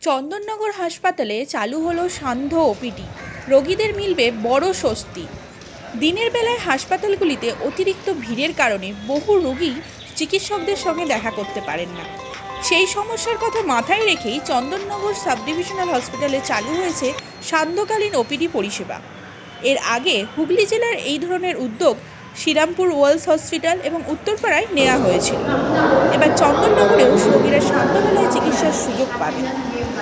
চন্দননগর হাসপাতালে চালু হলো সান্ধ্য ওপিডি। রোগীদের মিলবে বড় স্বস্তি। দিনের বেলায় হাসপাতালগুলিতে অতিরিক্ত ভিড়ের কারণে বহু রোগী চিকিৎসকদের সঙ্গে দেখা করতে পারেন না। সেই সমস্যার কথা মাথায় রেখেই চন্দননগর সাব ডিভিশনাল হসপিটালে চালু হয়েছে সান্ধ্যকালীন ওপিডি পরিষেবা। এর আগে হুগলি জেলার এই ধরনের উদ্যোগ শ্রীরামপুর ওয়ার্লস হসপিটাল এবং উত্তরপাড়ায় নেওয়া হয়েছিল। এবার চন্দননগরেও রোগীরা সান্ধ্যবেলায় চিকিৎসার সুযোগ পাবে।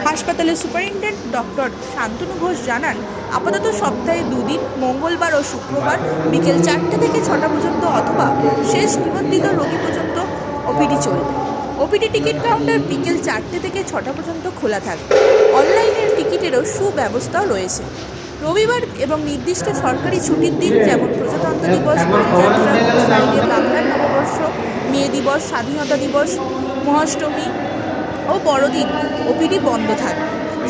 হাসপাতালের সুপারিনটেন্ডেন্ট ডক্টর শান্তনু ঘোষ জানান, আপাতত সপ্তাহে 2 দিন মঙ্গলবার ও শুক্রবার বিকেল 4টে থেকে 6টা পর্যন্ত অথবা শেষ নিবন্ধিত রোগী পর্যন্ত ওপিডি চলবে। ওপিডি টিকিট কাউন্টার বিকেল 4টে থেকে 6টা পর্যন্ত খোলা থাকবে। অনলাইনের টিকিটেরও সুব্যবস্থাও রয়েছে। রবিবার এবং নির্দিষ্ট সরকারি ছুটির দিন যেমন প্রজাতন্ত্র দিবস, ফ্রাইডে, বাংলার নববর্ষ, মে দিবস, স্বাধীনতা দিবস, মহাষ্টমী ও বড়দিন ওপিডি বন্ধ থাকবে।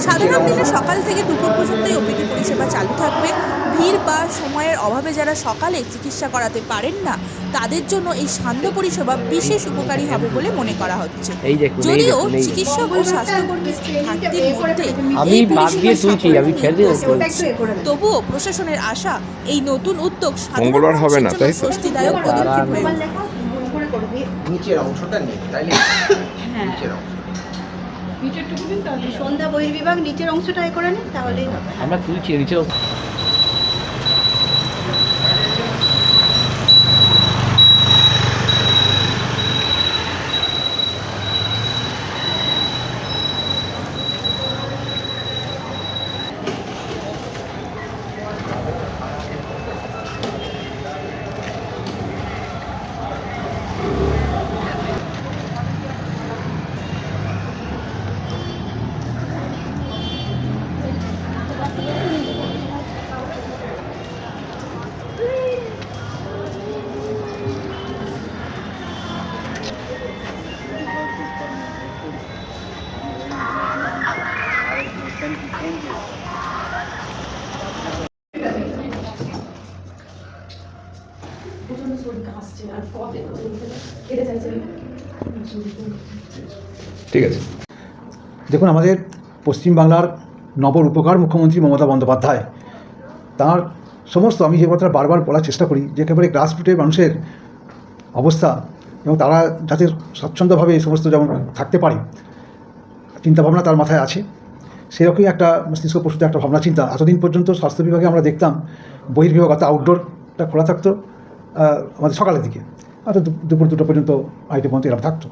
সাধারণ দিনে সকাল থেকে দুপুর পর্যন্তই ওপিডি পরিষেবা চালু থাকবে। ভিড় বা সময়ের অভাবে যারা সকালে চিকিৎসা করাতে পারেন না, তাদের জন্য এই সান্ধ্য পরিষেবা বিশেষ উপকারী হবে বলে মনে করা হচ্ছে। যদিও চিকিৎসক ও স্বাস্থ্যকর্মীর ঘাটতির মধ্যে এই তবুও প্রশাসনের আশা এই নতুন উদ্যোগ মঙ্গলবার হবে না, তাই স্বস্তিদায়ক পদক্ষেপ হয়ে নিচের অংশটা নেই, তাই না? নিচের অংশ নিচেরটুকু দিন, তাহলে সন্ধ্যা বহির্বিভাগ নিচের অংশটা করে নিন, তাহলেই হবে। আমরা তুলছি নিচের ঠিক আছে। দেখুন, আমাদের পশ্চিমবাংলার নবরূপকার মুখ্যমন্ত্রী মমতা বন্দ্যোপাধ্যায়, তার সমস্ত, আমি যে কথাটা বারবার বলার চেষ্টা করি, যে একেবারে গ্রাসরুটের মানুষের অবস্থা এবং তারা যাতে স্বচ্ছন্দভাবে এই সমস্ত যেমন থাকতে পারে চিন্তাভাবনা তার মাথায় আছে। সেরকমই একটা মস্তিষ্ক প্রসূত একটা ভাবনা চিন্তা। এতদিন পর্যন্ত স্বাস্থ্য বিভাগে আমরা দেখতাম বহির্বিভাগ অর্থাৎ আউটডোরটা খোলা থাকতো আমাদের সকালের দিকে, অর্থাৎ দুপুর 2টা পর্যন্ত 2টা পর্যন্ত এরকম থাকতো।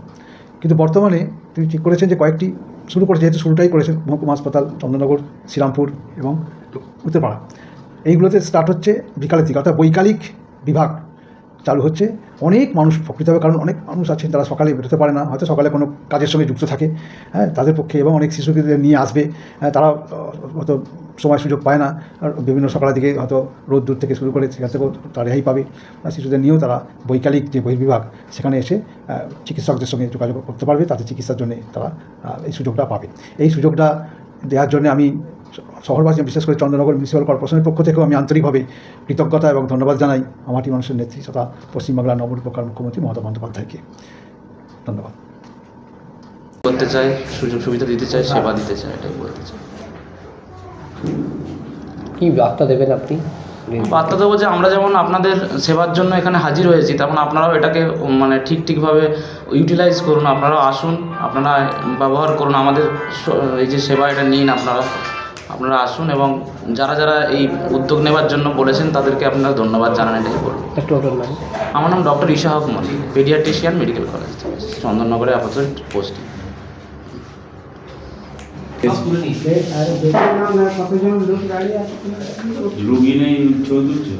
কিন্তু বর্তমানে তিনি ঠিক করেছেন যে কয়েকটি শুরু করেছে, যেহেতু শুরুটাই করেছেন মহকুমা হাসপাতাল, চন্দননগর, শ্রীরামপুর এবং উত্তরপাড়া, এইগুলোতে স্টার্ট হচ্ছে বিকালের দিকে, অর্থাৎ বৈকালিক বিভাগ চালু হচ্ছে। অনেক মানুষ উপকৃত হবে, কারণ অনেক মানুষ আছেন তারা সকালে বেরোতে পারে না, হয়তো সকালে কোনো কাজের সঙ্গে যুক্ত থাকে, তাদের পক্ষে, এবং অনেক শিশুদের নিয়ে আসবে, তারা হয়তো সময় সুযোগ পায় না, আর বিভিন্ন সকালের দিকে হয়তো রোদ থেকে শুরু করে সেখান থেকেও তারা রেহাই পাবে। শিশুদের নিয়েও তারা বৈকালিক যে বহির্বিভাগ সেখানে এসে চিকিৎসকদের সঙ্গে যোগাযোগ করতে পারবে, তাদের চিকিৎসার জন্য তারা এই সুযোগটা পাবে। এই সুযোগটা দেওয়ার জন্য আমি শহরবাসী, বিশেষ করে চন্দননগর মিউনিসিপ্যাল কর্পোরেশনের পক্ষ থেকেও আমি আন্তরিকভাবে কৃতজ্ঞতা এবং ধন্যবাদ জানাই আমাটি মানুষের নেত্রী তথা পশ্চিমবাংলার নবরূপকার মুখ্যমন্ত্রী মমতা বন্দ্যোপাধ্যায়কে। ধন্যবাদ। করতে চাই, সুযোগ সুবিধা দিতে চাই, সেবা দিতে চাই, এটাই বলতে চাই। কী বার্তা দেবেন আপনি? বার্তা দেবো যে আমরা যেমন আপনাদের সেবার জন্য এখানে হাজির হয়েছি, তেমন আপনারাও এটাকে মানে ঠিকভাবে ইউটিলাইজ করুন। আপনারাও আসুন, আপনারা ব্যবহার করুন আমাদের এই যে সেবা, এটা নিন আপনারা আসুন, এবং যারা এই উদ্যোগ নেওয়ার জন্য বলেছেন তাদেরকে আপনারা ধন্যবাদ জানান, এটাই বলব। আমার নাম doctor Ishaq Mallick, pediatrician, medical college, চন্দননগরে আপাতত পোস্টিং। রুগী নেই, চলে গেছে।